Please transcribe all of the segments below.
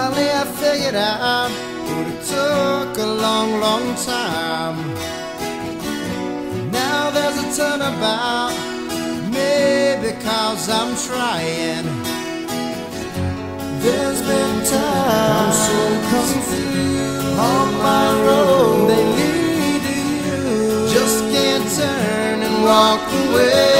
Finally I figured out, but it took a long, long time. Now there's a turnabout, maybe because I'm trying. There's been times I'm so confused on my road, they lead to you. Just can't turn and walk away.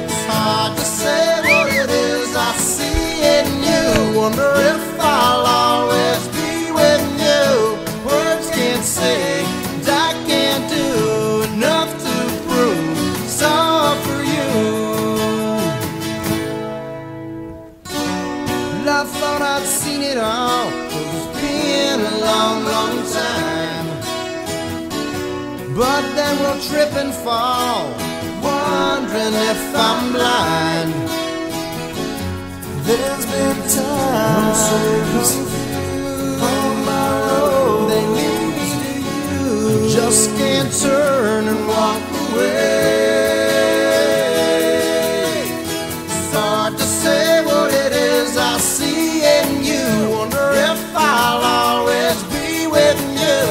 It's hard to say what it is I see in you. Wonder if I'll always be with you. Words can't say, and I can't do enough to prove it's all for you. I thought I'd seen it all, 'cause it's been a long, long time. But then we'll trip and fall, wondering if I'm blind. There's been times I'm so confused on my road, they lead to you. Just can't turn and walk away. It's hard to say what it is I see in you. Wonder if I'll always be with you.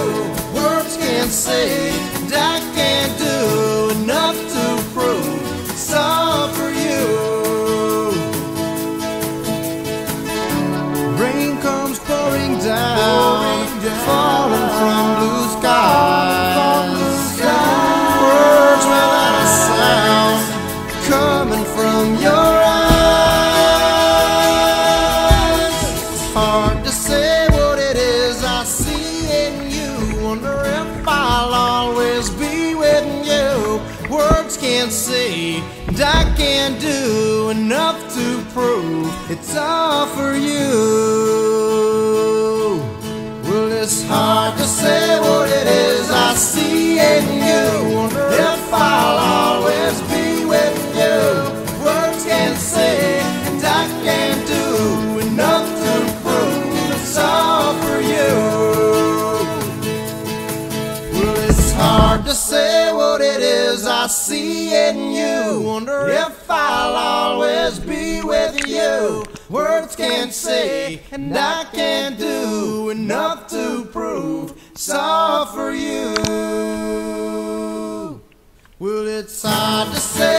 Words can't say, and I can't do enough to prove it's all for you. Rain comes pouring down, falling from blue skies. Words without a sound, coming from your eyes. It's hard to say what it is I see in you. Wonder if I'll always be with you. Words can't say, and I can't do enough to prove it's all for you. Well, it's hard to say what it is I see in you. Wonder if I'll always be with you. Words can't say, and I can't do enough to prove it's all for you. Well, it's hard to say what it is I see in you. Wonder if I'll always be with you. Words can't say, and I can't do enough to prove it's all for you. Well, it's hard to say